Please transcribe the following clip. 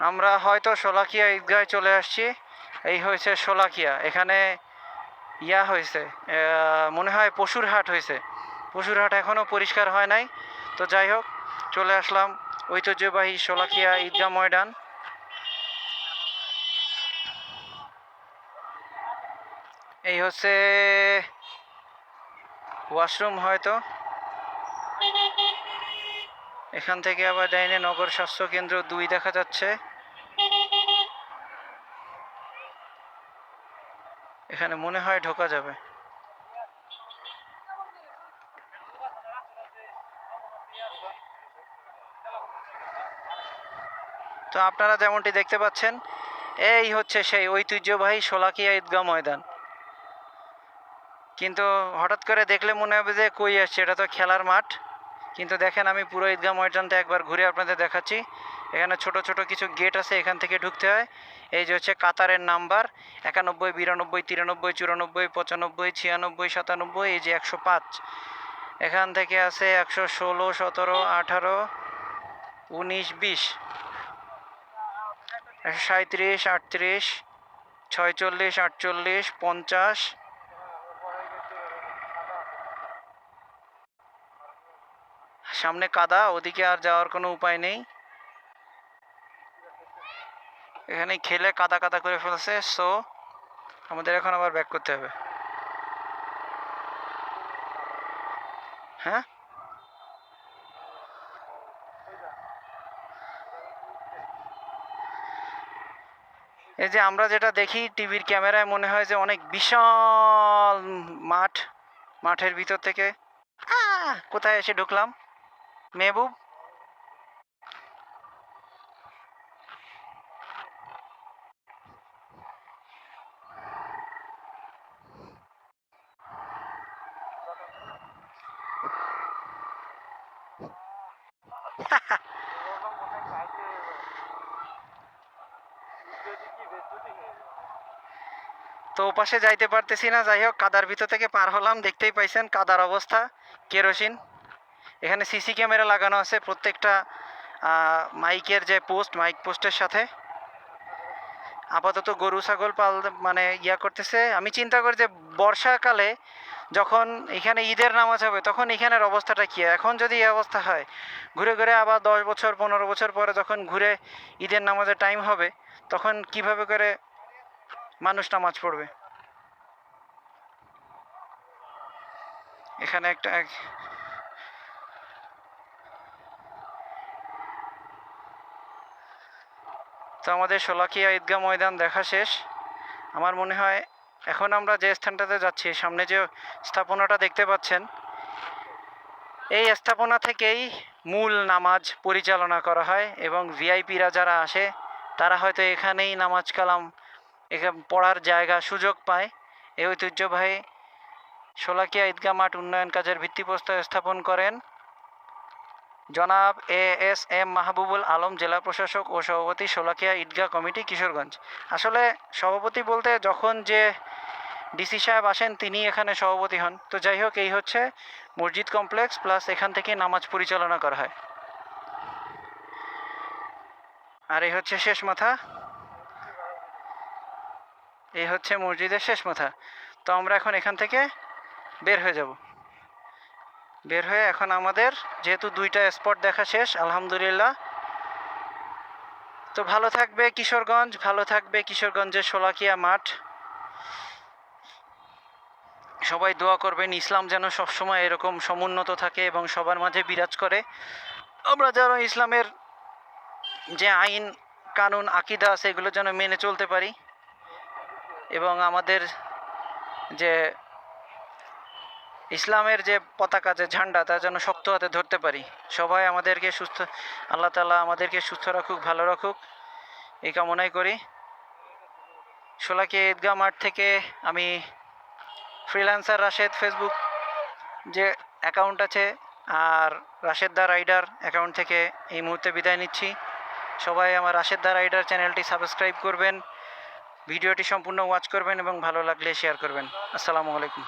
আমরা হয়তো শোলাকিয়া ঈদগায় চলে আসছি। এই হয়েছে শোলাকিয়া। এখানে ইয়া হয়েছে, মনে হয় পশুর হাট হয়েছে। পশুর হাট এখনও পরিষ্কার হয় নাই। তো যাই হোক, চলে আসলাম ঐতিহ্যবাহী শোলাকিয়া ঈদগাহ ময়দান। এই হচ্ছে ওয়াশরুম হয়তো। এখান থেকে আবার ডাইনে নগর স্বাস্থ্য কেন্দ্র 2 দেখা যাচ্ছে। এখানে মনে হয় ঢোকা যাবে। তো আপনারা যেমনটি দেখতে পাচ্ছেন, এই হচ্ছে সেই ঐতিহ্যবাহী শোলাকিয়া ঈদগাহ ময়দান। কিন্তু হঠাৎ করে দেখলে মনে হবে যে কই আসছে, এটা তো খেলার মাঠ। কিন্তু দেখেন, আমি পুরো ঈদগাহ ময়দানটা একবার ঘুরে আপনাদের দেখাচ্ছি। এখানে ছোট ছোট কিছু গেট আছে, এখান থেকে ঢুকতে হয়। এই যে হচ্ছে কাতারের নাম্বার 91, 92, 93, 94, 95, 96, 97, এই যে 105। এখান থেকে আছে 116, 17, 18, 19, 20, 137, 38, 46, 48, 50। সামনে কাদা, ওদিকে আর যাওয়ার কোনো উপায় নেই। এখানে খেলে কাদা কাদা করে ফেলছে, সো আমাদের এখন আবার ব্যাক করতে হবে। হ্যাঁ, এই যে আমরা যেটা দেখি টিভির ক্যামেরায়, মনে হয় যে অনেক বিশাল মাঠ। মাঠের ভিতর থেকে কোথায় এসে ঢুকলাম মেহবুব? তো ওপাশে যাইতে পারতেছি না। যাই হোক, কাদার ভিতর থেকে পার হলাম। দেখতেই পাইছেন কাদার অবস্থা, কেরোসিন। এখানে সিসি ক্যামেরা লাগানো আছে প্রত্যেকটা মাইকের যে পোস্ট, মাইক পোস্টের সাথে। আপাতত গরু ছাগল পাল মানে ইয়া করতেছে। আমি চিন্তা করি যে বর্ষাকালে যখন এখানে ঈদের নামাজ হবে, তখন এখানের অবস্থাটা কী? এখন যদি এই অবস্থা হয়, ঘুরে ঘুরে আবার 10 বছর 15 বছর পরে যখন ঘুরে ঈদের নামাজের টাইম হবে, তখন কিভাবে করে মানুষ নামাজ পড়বে? এখানে একটা তো আমাদের শোলাকিয়া ঈদগাহ ময়দান দেখা শেষ। আমার মনে হয় এখন আমরা যে স্থানটাতে যাচ্ছি, সামনে যে স্থাপনাটা দেখতে পাচ্ছেন, এই স্থাপনা থেকেই মূল নামাজ পরিচালনা করা হয়। এবং ভিআইপিরা যারা আসে, তারা হয়তো এখানেই নামাজ কালাম এখানে পড়ার জায়গা সুযোগ পায়। এই ঐতিহ্যবাহী শোলাকিয়া ঈদগাহ মাঠ উন্নয়ন কাজের ভিত্তিপ্রস্তর স্থাপন করেন জনাব ASM মাহবুবুল আলম, জেলা প্রশাসক ও সভাপতি, শোলাকিয়া ঈদগাহ কমিটি, কিশোরগঞ্জ। আসলে সভাপতি বলতে যখন যে ডিসি সাহেব আসেন, তিনি এখানে সভাপতি হন। তো যাই হোক, এই হচ্ছে মসজিদ কমপ্লেক্স, প্লাস এখান থেকে নামাজ পরিচালনা করা হয়। আর এই হচ্ছে শেষ মাথা, এই হচ্ছে মসজিদের শেষ মাথা। তো আমরা এখন এখান থেকে বের হয়ে যাব। বের হয়ে এখন আমাদের যেহেতু 2টা স্পট দেখা শেষ, আলহামদুলিল্লাহ। তো ভালো থাকবে কিশোরগঞ্জ, ভালো থাকবে কিশোরগঞ্জের শোলাকিয়া মাঠ। সবাই দোয়া করবেন ইসলাম যেন সবসময় এরকম সমুন্নত থাকে এবং সবার মাঝে বিরাজ করে। আমরা যেন ইসলামের যে আইন কানুন আকিদা আছে, এগুলো যেন মেনে চলতে পারি, এবং আমাদের যে ইসলামের যে পতাকা, যে ঝান্ডা, তা যেন শক্ত হাতে ধরতে পারি। সবাই আমাদেরকে সুস্থ, আল্লাহ তাআলা আমাদেরকে সুস্থ রাখুক, ভালো রাখুক, এই কামনাই করি। শোলাকিয়া ঈদগাহ মাঠ থেকে আমি ফ্রিল্যান্সার রাশেদ ফেসবুক যে অ্যাকাউন্ট আছে, আর রাশেদ দা রাইডার অ্যাকাউন্ট থেকে এই মুহূর্তে বিদায় নিচ্ছি। সবাই আমার রাশেদ দা রাইডার চ্যানেলটি সাবস্ক্রাইব করবেন, ভিডিওটি সম্পূর্ণ ওয়াচ করবেন এবং ভালো লাগলে শেয়ার করবেন। আসসালামু আলাইকুম।